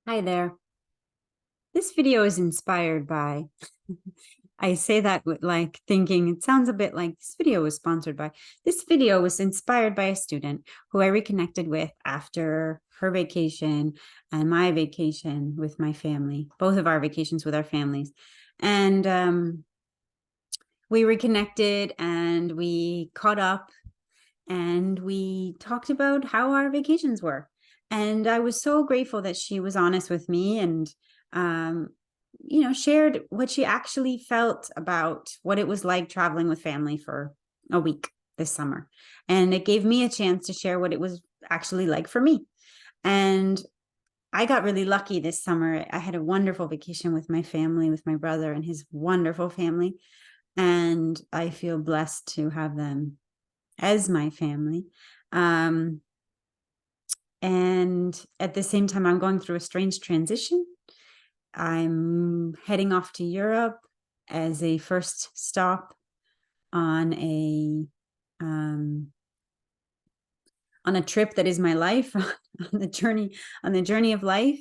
Hi there. This video is inspired by, I say that with like thinking, it sounds a bit like this video was sponsored by. This video was inspired by a student who I reconnected with after her vacation and my vacation with my family, both of our vacations with our families. And we reconnected and we caught up and we talked about how our vacations were. And I was so grateful that she was honest with me and, um, shared what she actually felt about what it was like traveling with family for a week this summer. And it gave me a chance to share what it was actually like for me. And I got really lucky this summer. I had a wonderful vacation with my family, with my brother and his wonderful family. And I feel blessed to have them as my family. Um, and at the same time, I'm going through a strange transition. I'm heading off to Europe as a first stop on um, a trip that is my life, on the journey of life.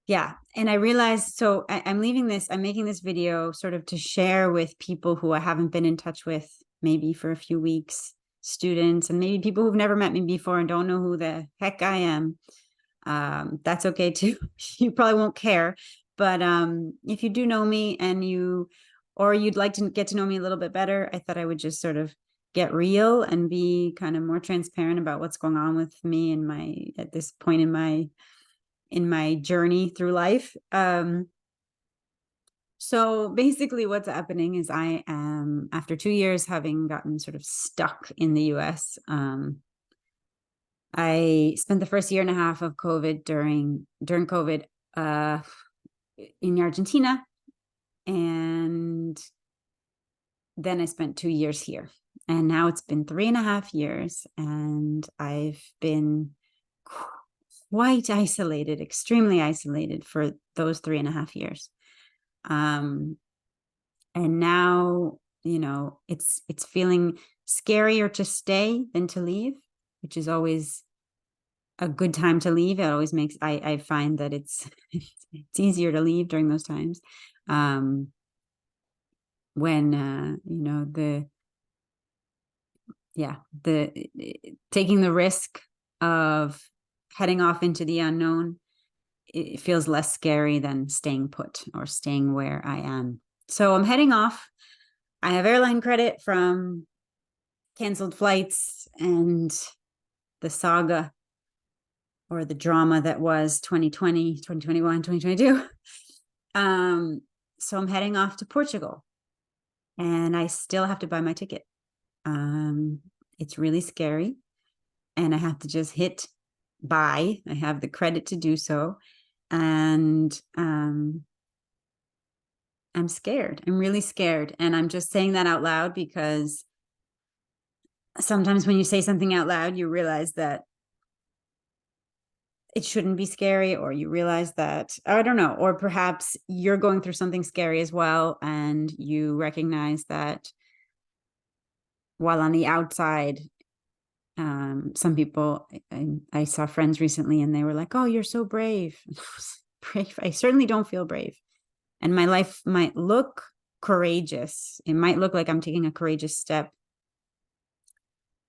Yeah, and I realized, so I'm leaving this. I'm making this video sort of to share with people who I haven't been in touch with maybe for a few weeks, students, and maybe people who've never met me before and don't know who the heck I am. That's okay too. You probably won't care, but if you do know me and you'd like to get to know me a little bit better, I thought I would just sort of get real and be kind of more transparent about what's going on with me and at this point in my journey through life. So basically what's happening is I am, after 2 years having gotten sort of stuck in the US, I spent the first year and a half of COVID during COVID in Argentina. And then I spent 2 years here. And now it's been 3.5 years and I've been quite isolated, extremely isolated for those 3.5 years. And now, it's feeling scarier to stay than to leave, which is always a good time to leave. It always makes, I find that it's easier to leave during those times. When, the taking the risk of heading off into the unknown, it feels less scary than staying put or staying where I am. So I'm heading off. I have airline credit from canceled flights and the saga or the drama that was 2020, 2021, 2022. So I'm heading off to Portugal and I still have to buy my ticket. It's really scary and I have to just hit buy. I have the credit to do so. And I'm scared. I'm really scared. And I'm just saying that out loud because sometimes when you say something out loud, you realize that it shouldn't be scary, or you realize that, I don't know, or perhaps you're going through something scary as well. And you recognize that while on the outside, some people, I saw friends recently and they were like, oh, you're so brave. Brave. I certainly don't feel brave. And my life might look courageous. It might look like I'm taking a courageous step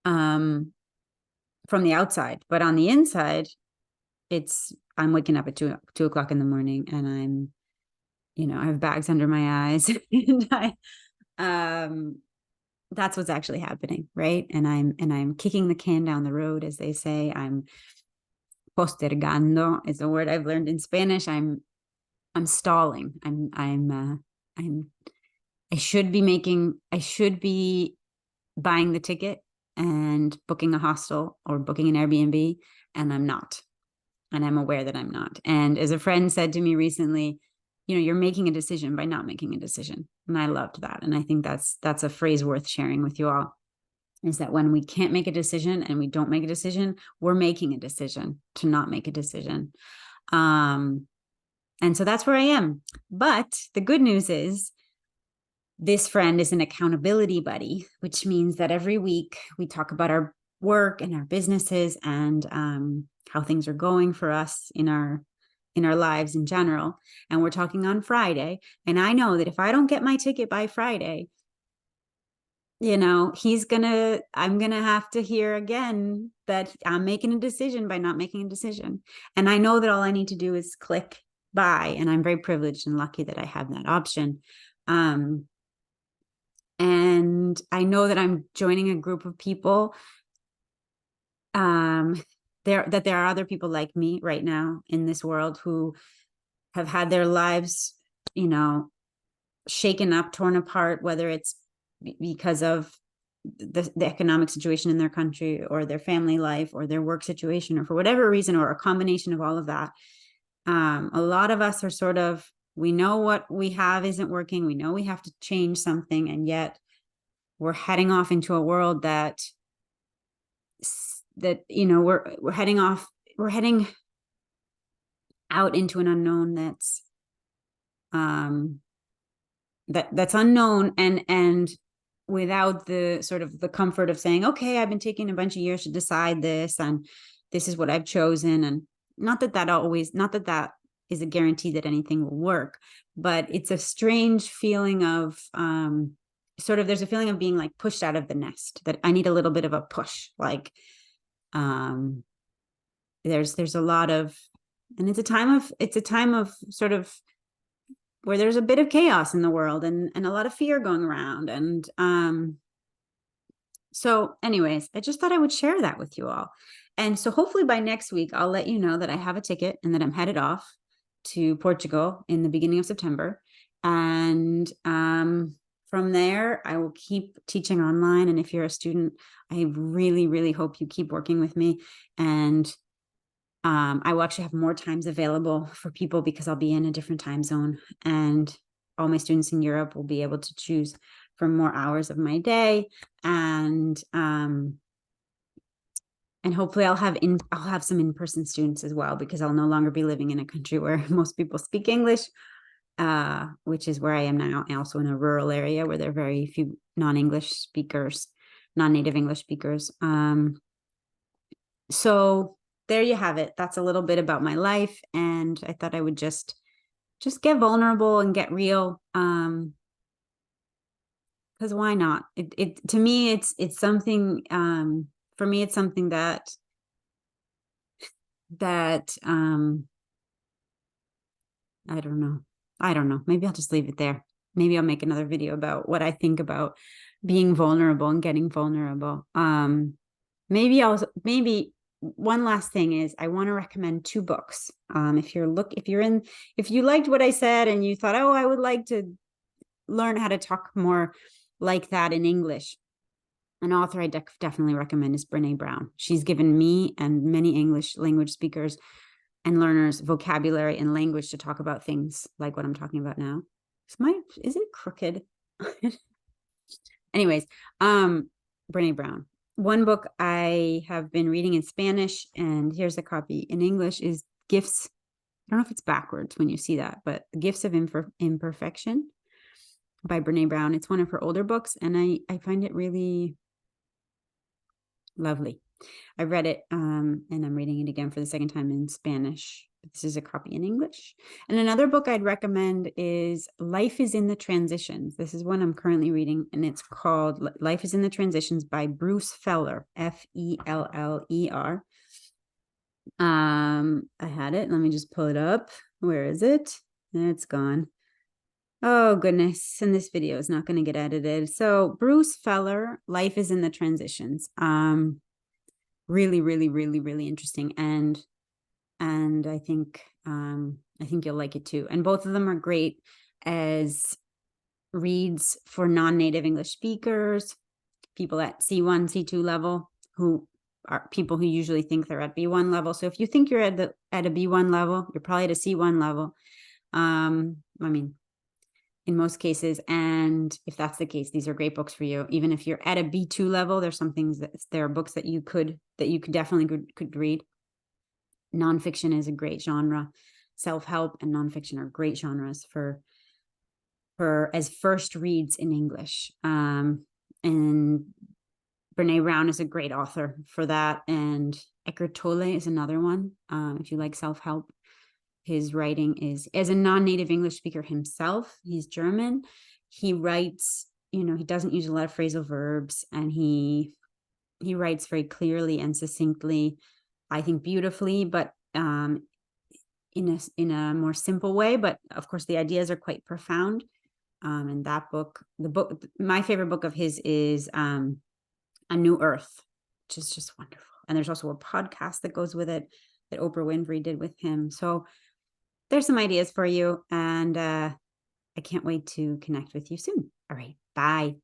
from the outside, but on the inside, I'm waking up at 2 o'clock in the morning and I have bags under my eyes and that's what's actually happening. Right. And I'm kicking the can down the road, as they say. I'm postergando is a word I've learned in Spanish. I'm stalling. I should be buying the ticket and booking a hostel or booking an Airbnb, and I'm not. And I'm aware that I'm not. And as a friend said to me recently, you're making a decision by not making a decision. And I loved that. And I think that's a phrase worth sharing with you all, is that when we can't make a decision and we don't make a decision, we're making a decision to not make a decision. And so that's where I am. But the good news is this friend is an accountability buddy, which means that every week we talk about our work and our businesses and how things are going for us in our lives in general. And we're talking on Friday. And I know that if I don't get my ticket by Friday, I'm gonna have to hear again that I'm making a decision by not making a decision. And I know that all I need to do is click buy, and I'm very privileged and lucky that I have that option. And I know that I'm joining a group of people. There are other people like me right now in this world who have had their lives, shaken up, torn apart, whether it's because of the economic situation in their country or their family life or their work situation or for whatever reason, or a combination of all of that. A lot of us are sort of, we know what we have isn't working. We know we have to change something. And yet we're heading off into a world that we're heading out into an unknown that's unknown, and without the sort of the comfort of saying, okay, I've been taking a bunch of years to decide this, and this is what I've chosen. And not that is a guarantee that anything will work, but it's a strange feeling of there's a feeling of being like pushed out of the nest, that I need a little bit of a push. Like there's a lot of, and it's a time of sort of where there's a bit of chaos in the world and a lot of fear going around. And so anyways, I just thought I would share that with you all. And so hopefully by next week, I'll let you know that I have a ticket and that I'm headed off to Portugal in the beginning of September. And from there, I will keep teaching online. And if you're a student, I really, really hope you keep working with me. And I will actually have more times available for people because I'll be in a different time zone, and all my students in Europe will be able to choose from more hours of my day. And hopefully I'll have some in-person students as well, because I'll no longer be living in a country where most people speak English, which is where I am now, and also in a rural area where there are very few non-native English speakers. So there you have it. That's a little bit about my life. And I thought I would just get vulnerable and get real. Because why not? To me, it's something, for me, it's something that I don't know. Maybe I'll just leave it there. Maybe I'll make another video about what I think about being vulnerable and getting vulnerable. Maybe one last thing is I want to recommend 2 books. If you liked what I said and you thought, oh, I would like to learn how to talk more like that in English, an author I definitely recommend is Brene Brown. She's given me and many English language speakers and learners vocabulary and language to talk about things like what I'm talking about now. Is it crooked? Anyways, Brene Brown. One book I have been reading in Spanish, and here's a copy in English, is Gifts. I don't know if it's backwards when you see that, but Gifts of Imperfection by Brene Brown. It's one of her older books, and I find it really lovely. I read it, and I'm reading it again for the second time in Spanish. This is a copy in English. And another book I'd recommend is Life is in the Transitions. This is one I'm currently reading, and it's called Life is in the Transitions by Bruce Feiler, Feller. I had it. Let me just pull it up. Where is it? It's gone. Oh, goodness. And this video is not going to get edited. So Bruce Feiler, Life is in the Transitions. Really, really, really, really interesting. And I think you'll like it too. And both of them are great as reads for non-native English speakers, people at C1, C2 level, who are people who usually think they're at B1 level. So if you think you're at a B1 level, you're probably at a C1 level. In most cases. And if that's the case, these are great books for you. Even if you're at a B2 level, there are books that you could definitely could read. Nonfiction is a great genre. Self-help and nonfiction are great genres for as first reads in English. And Brene Brown is a great author for that. And Eckhart Tolle is another one. If you like self-help, his writing is, as a non-native English speaker himself, he's German. He writes, he doesn't use a lot of phrasal verbs, and he writes very clearly and succinctly, I think beautifully, but in a more simple way. But of course, the ideas are quite profound. And that book, my favorite book of his is A New Earth, which is just wonderful. And there's also a podcast that goes with it that Oprah Winfrey did with him. So there's some ideas for you, and I can't wait to connect with you soon. All right, bye.